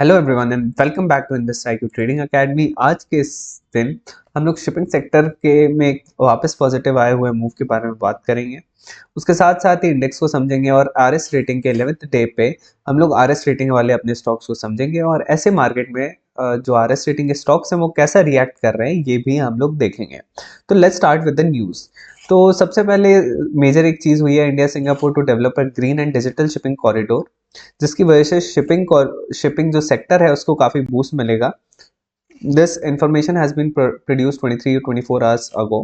Hello everyone and welcome back to invest IQ trading academy. आज के इस दिन हम लोग शिपिंग सेक्टर के में एक वापस पॉजिटिव आए हुए मूव के बारे में बात करेंगे। उसके साथ साथ ही इंडेक्स को समझेंगे और RS रेटिंग के 11th डे पे हम लोग RS रेटिंग वाले अपने स्टॉक्स को समझेंगे और ऐसे मार्केट में जो RS रेटिंग के स्टॉक्स हैं वो कैसा रिएक्ट कर रहे हैं ये भी हम लोग देखेंगे। तो let's start with the news. तो सबसे पहले मेजर एक चीज़ हुई है India Singapore to develop a green and digital shipping corridor, जिसकी वजह से शिपिंग जो सेक्टर है उसको काफ़ी बूस्ट मिलेगा। This information has been produced 23 or 24 hours ago.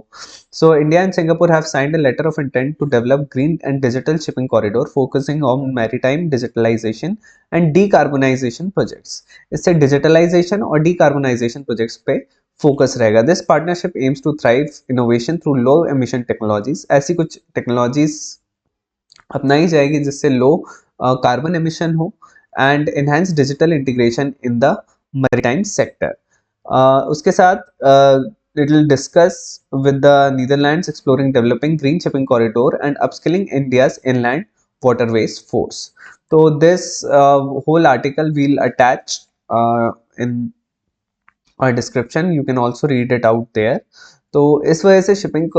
So India and Singapore have signed a letter of intent to develop green and digital shipping corridor focusing on maritime digitalization and decarbonization projects. इससे digitalization और decarbonization projects पे focus रहेगा। This partnership aims to thrive innovation through low emission technologies. ऐसी कुछ technologies अपनाई जाएगी जिससे low carbon emission हो and enhance digital integration in the maritime sector. उसके साथ it will discuss with the Netherlands exploring developing green shipping corridor and upskilling India's inland waterways force. So this whole article we'll attach in our description. You can also read it out there. तो इस वजह से shipping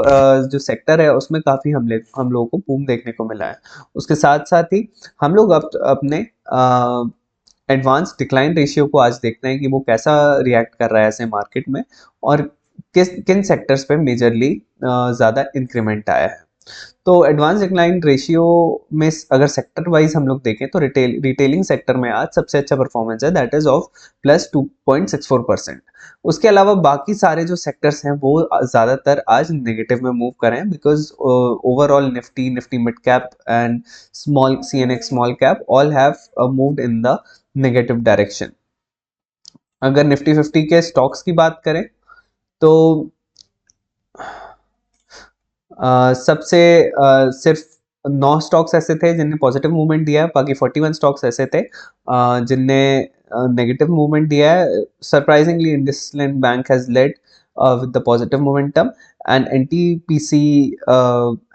जो sector है उसमें काफ़ी हम लोगों को बूम देखने को मिला है। उसके साथ साथ ही हम लोग अपने एडवांस डिक्लाइन रेशियो को आज देखते हैं कि वो कैसा रिएक्ट कर रहा है ऐसे मार्केट में और किन सेक्टर्स पे मेजरली ज़्यादा इंक्रीमेंट आया है। तो एडवांस डिक्लाइन रेशियो में अगर सेक्टर वाइज हम लोग देखें तो रिटेलिंग सेक्टर में आज सबसे अच्छा परफॉर्मेंस है, दैट इज ऑफ +2.64%। उसके अलावा बाकी सारे जो सेक्टर्स हैं वो ज़्यादातर आज नेगेटिव में मूव कर रहे हैं because overall Nifty mid cap and small CNX small cap all have moved in the negative direction. अगर निफ्टी 50 के स्टॉक्स की बात करें तो सबसे सिर्फ 9 स्टॉक्स ऐसे थे जिनने पॉजिटिव मूवमेंट दिया है, बाकी 41 स्टॉक्स ऐसे थे जिनने नेगेटिव मूवमेंट दिया है। Surprisingly IndusInd bank has lead with the positive momentum and NTPC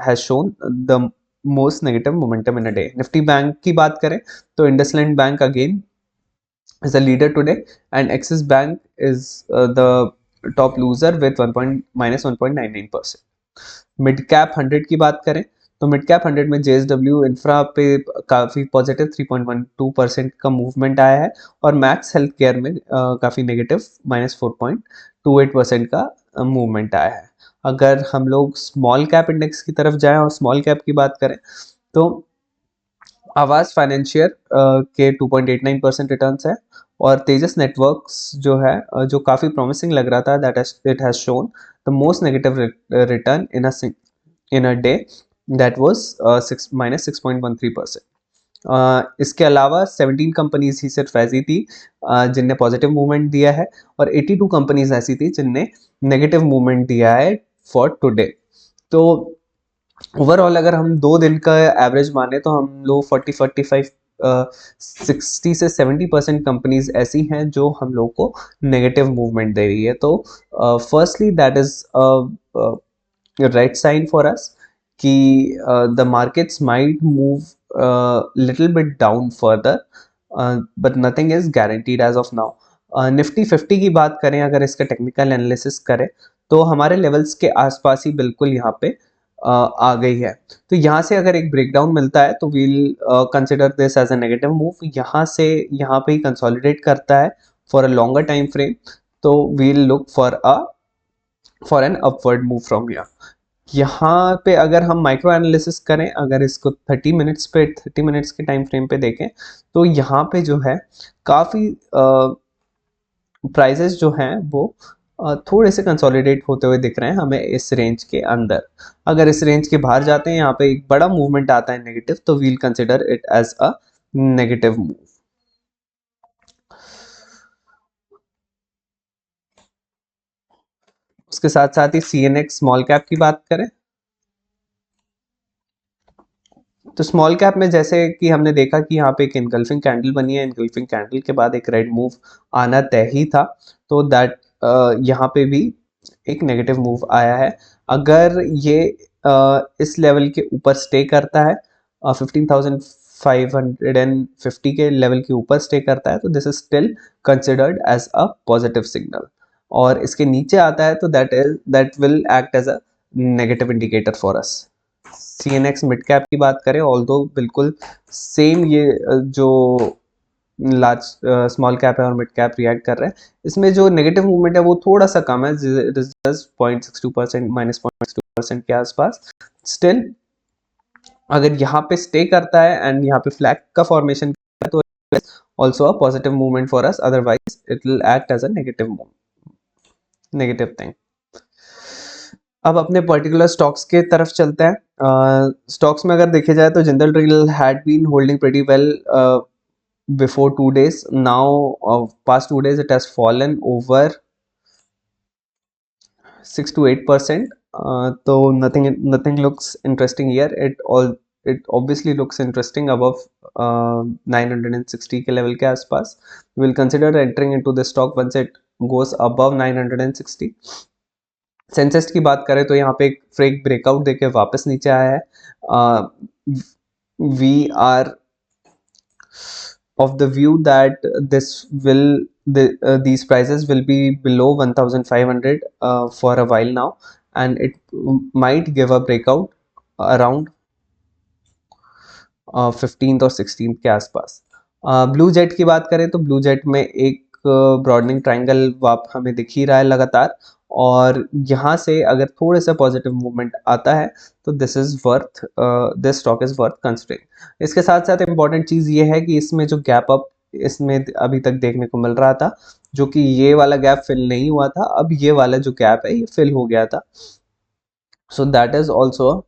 has shown the most negative momentum in a day. Nifty bank की बात करें तो IndusInd bank again is a leader today and Axis Bank is the top loser with -1.99%. Mid cap 100 की बात करें तो mid cap 100 में JSW infra पे काफ़ी पॉजिटिव 3.12% का मूवमेंट आया है और मैक्स हेल्थ केयर में काफ़ी नेगेटिव -4.28% का मूवमेंट आया है। अगर हम लोग स्मॉल कैप इंडेक्स की तरफ जाएं और स्मॉल कैप की बात करें तो आवास फाइनेंशियर के 2.89% रिटर्न्स है और तेजस नेटवर्क्स जो है जो काफ़ी प्रॉमिसिंग लग रहा था, that it has shown the most negative return in a day, that was -6.13%। इसके अलावा 17 कंपनीज ही सिर्फ ऐसी थी जिनने पॉजिटिव मूवमेंट दिया है और 82 कंपनीज ऐसी थी जिनने नेगेटिव मूवमेंट दिया है फॉर टुडे। तो ओवरऑल अगर हम 2 दिन का एवरेज माने तो हम लोग 40-45 60 से 70% कंपनीज ऐसी हैं जो हम लोग को नेगेटिव मूवमेंट दे रही है। तो firstly that is right sign for us कि the markets might move little bit down further but nothing is guaranteed as of now. Nifty 50 की बात करें, अगर इसका टेक्निकल एनालिसिस करें तो हमारे लेवल्स के आसपास ही बिल्कुल यहाँ पे आ गई है। तो यहाँ से अगर एक ब्रेकडाउन मिलता है तो we'll consider this as a negative move. यहाँ से यहाँ पे ही कंसोलिडेट करता है for a longer time frame तो we'll look for an upward move from here. यहाँ पे अगर हम माइक्रो एनालिसिस करें, अगर इसको 30 मिनट्स के टाइम फ्रेम पे देखें तो यहाँ पे जो है काफ़ी प्राइजेस जो हैं वो थोड़े से कंसोलिडेट होते हुए दिख रहे हैं हमें इस रेंज के अंदर। अगर इस रेंज के बाहर जाते हैं, यहाँ पे एक बड़ा मूवमेंट आता है नेगेटिव, तो we'll consider it as a negative move. उसके साथ साथ ही CNX स्मॉल कैप की बात करें तो स्मॉल कैप में जैसे कि हमने देखा कि यहाँ पे एक इनगल्फिंग कैंडल बनी है, इनगल्फिंग कैंडल के बाद एक रेड मूव आना तय ही था, तो दैट यहाँ पे भी एक नेगेटिव मूव आया है। अगर ये इस लेवल के ऊपर स्टे करता है 550 के लेवल के ऊपर स्टे करता है तो this is still considered as a positive signal, और इसके नीचे आता है तो that will act as a negative indicator for us. CNX mid cap की बात करें, ऑल्दो बिल्कुल सेम ये जो लार्ज स्मॉल कैप है और मिड कैप रिएक्ट कर रहे हैं, इसमें जो नेगेटिव मूवमेंट है वो थोड़ा सा कम है, 0.62% -0.62% के आसपास। स्टिल अगर यहाँ पे स्टे करता है एंड यहाँ पे फ्लैग का फॉर्मेशन करता है तो also a positive movement for us, otherwise it will act as a negative thing. अब अपने पर्टिकुलर स्टॉक्स के तरफ चलते हैं। स्टॉक्स में अगर देखे जाए तो Jindal drill had been holding pretty well before 2 days. Now past 2 days it has fallen over 6 to 8%. So nothing looks interesting here. It obviously looks interesting above 960 के level के आसपास. We will consider entering into the stock once it goes above 960. Sensex की बात करें तो यहाँ पे एक फ्रेक ब्रेकआउट देके वापस नीचे आया है। We are of the view that these prices will be below 1500 for a while now, and it might give a breakout around 15th और 16th के आसपास। ब्लू जेट की बात करें तो ब्लू जेट में एक ब्रॉडनिंग ट्रायंगल वाप हमें दिख ही रहा है लगातार, और यहाँ से अगर थोड़े से पॉजिटिव मूवमेंट आता है तो this stock is worth considering. इसके साथ साथ इम्पॉर्टेंट चीज़ ये है कि इसमें जो गैप अप इसमें अभी तक देखने को मिल रहा था, जो कि ये वाला गैप फिल नहीं हुआ था, अब ये वाला जो गैप है ये फिल हो गया था। So that is also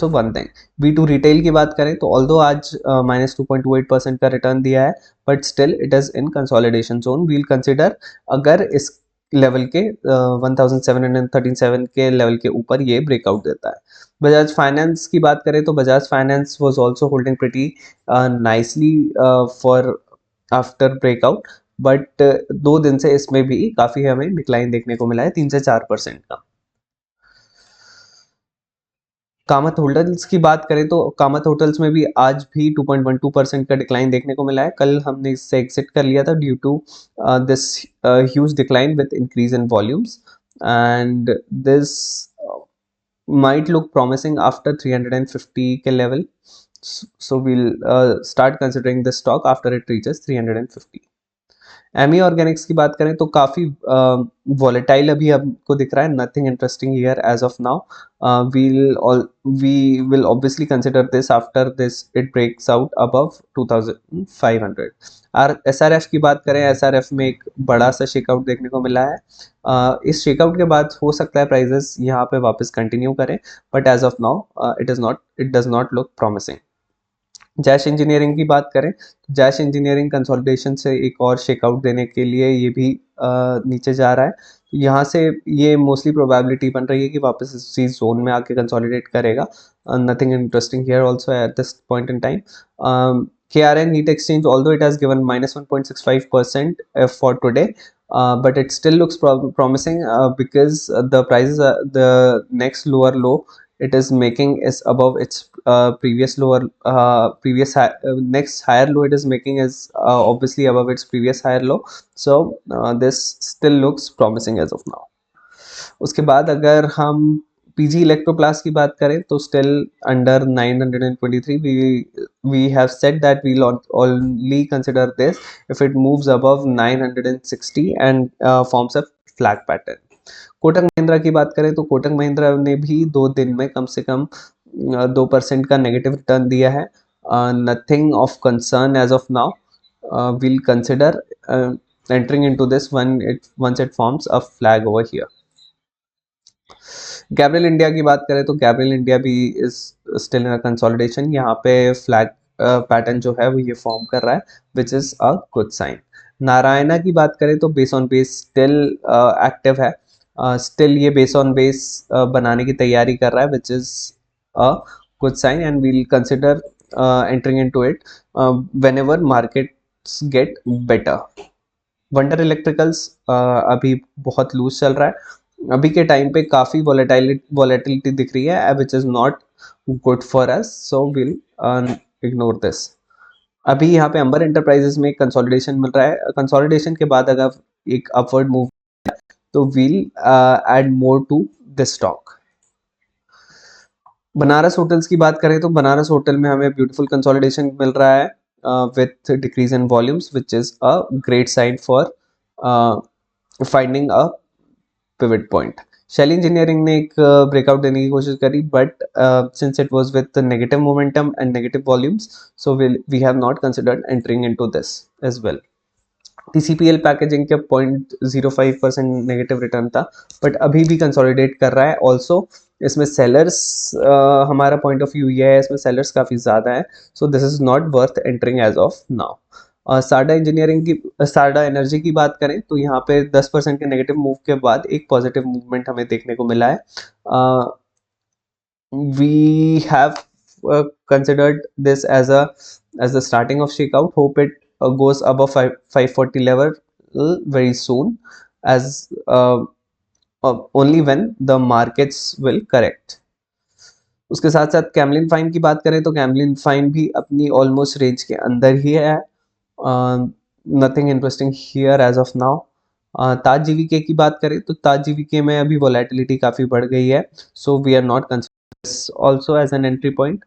one thing. B2 retail की बात करें तो ऑल्दो आज -2.28% का रिटर्न दिया है, but still it is in consolidation zone. We'll consider अगर इस लेवल के 1737 के लेवल के ऊपर ये ब्रेकआउट देता है। बजाज फाइनेंस की बात करें तो Bajaj finance was also holding pretty nicely for after breakout, but 2 दिन से इसमें भी काफ़ी हमें डिक्लाइन देखने को मिला है, 3 से 4% का। कामत होटल्स की बात करें तो कामत होटल्स में भी आज भी 2.12% का डिक्लाइन देखने को मिला है। कल हमने इससे एग्जिट कर लिया था due to this huge decline with increase in volumes, and this might look promising after 350 के level, so we'll start considering this stock after it reaches 350। Ami organics की बात करें तो काफ़ी वॉलेटाइल अभी आपको दिख रहा है, nothing interesting here as of now. We will obviously consider this after this it breaks out above 2500। और SRF की बात करें, SRF में एक बड़ा सा शेकआउट देखने को मिला है। इस शेकआउट के बाद हो सकता है प्राइजेस यहाँ पे वापस कंटिन्यू करें, but as of now it does not look promising. Jash engineering की बात करें तो जैश इंजीनियरिंग कंसोलिडेशन से एक और शेकआउट देने के लिए ये भी नीचे जा रहा है। यहाँ से ये मोस्टली प्रोबेबिलिटी बन रही है कि वापस इसी जोन में आके कंसोलिडेट करेगा। Nothing interesting here also at this point in time. KRN Heat Exchange, although it has given -1.65% for today, but it still looks promising because the prices the next lower low it is making is above its previous lower next higher low it is making is obviously above its previous higher low, so this still looks promising as of now। उसके बाद अगर हम PG Electroplast की बात करें तो still under 923, we have said that we'll only consider this if it moves above 960 and forms a flag pattern। Kotak Mahindra की बात करें तो कोटक महिंद्रा ने भी 2 दिन में कम से कम 2% का नेगेटिव रिटर्न दिया है। Nothing of concern as of now. we'll consider entering into this once it forms a flag over here। Gabriel India की बात करें तो गैब्रियल इंडिया भी इज स्टिल इन कंसोलिडेशन। यहाँ पे फ्लैग पैटर्न जो है वो ये फॉर्म कर रहा है, which is a good sign. Narayana की बात करें तो base on base still active है, स्टिल ये बेस ऑन बेस बनाने की तैयारी कर रहा है, which is a good sign, and we'll consider entering into it whenever markets get better. Wonder Electricals अभी बहुत लूज चल रहा है, अभी के टाइम पे काफ़ी वॉलेटिलिटी दिख रही है, which is not good for us, so we'll ignore this. अभी यहाँ पे अंबर एंटरप्राइजेस में कंसोलिडेशन मिल रहा है, कंसोलिडेशन के बाद अगर एक अपवर्ड मूव तो we'll add more to this stock. Banaras hotels की बात करें तो बनारस होटल में हमें ब्यूटीफुल कंसोलिडेशन मिल रहा है with decrease in volumes, which is a great sign for finding a pivot point. Shaily engineering ने एक ब्रेकआउट देने की कोशिश करी, but since it was with negative momentum and negative volumes, so we have not considered entering into this as well. TCPL packaging के 0.05% negative return था, but अभी भी कंसोलिडेट कर रहा है. ऑल्सो इसमें सेलर्स, हमारा पॉइंट ऑफ व्यू ये है, इसमें सेलर्स काफ़ी ज़्यादा है, so this is not worth entering as of now. साडा इंजीनियरिंग की, साडा एनर्जी की बात करें तो यहाँ पे 10% के नेगेटिव मूव के बाद एक पॉजिटिव मूवमेंट हमें देखने को मिला है. We have considered this as the starting of shakeout. Hope it goes above 540 level very soon, as only when the markets will correct. उसके साथ साथ कैमलिन फाइन की बात करें तो कैमलिन फाइन भी अपनी ऑलमोस्ट रेंज के अंदर ही है. Nothing interesting here as of now. Taj GVK की बात करें तो ताज जीवीके में अभी वोलेटिलिटी काफ़ी बढ़ गई है, so we are not also as an entry point.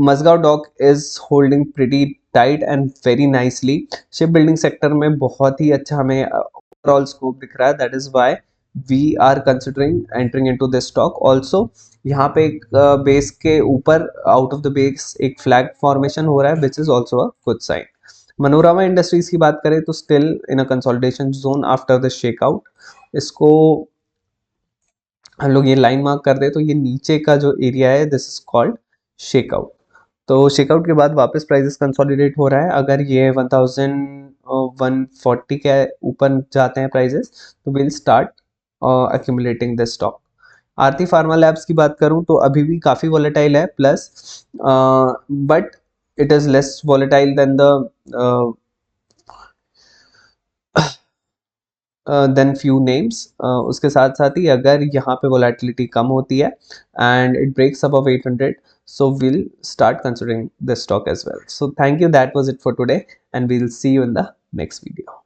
Mazgaon Dock is holding pretty tight and very nicely. Ship building sector में बहुत ही अच्छा हमें ओवरऑल स्कोप दिख रहा है. That is why we are considering entering into this stock. Also यहाँ पे एक बेस के ऊपर आउट ऑफ द बेस एक फ्लैग फॉर्मेशन हो रहा है, which is also a good sign. Manorama industries की बात करें तो still in a consolidation zone after the shakeout. इसको हम लोग ये लाइन मार्क कर दे तो ये नीचे का जो एरिया है, दिस इज कॉल्ड शेकआउट. तो शेकआउट के बाद वापस प्राइसेस कंसोलिडेट हो रहा है. अगर ये 1140 के ऊपर जाते हैं प्राइसेस, तो will start accumulating this stock. Aarti pharma labs की बात करूं तो अभी भी काफ़ी वॉलेटाइल है, plus but it is less volatile than the then few names. उसके साथ साथ ही अगर यहाँ पे वोलेटिलिटी कम होती है and it breaks above 800, so we'll start considering this stock as well. So thank you, that was it for today, and we'll see you in the next video.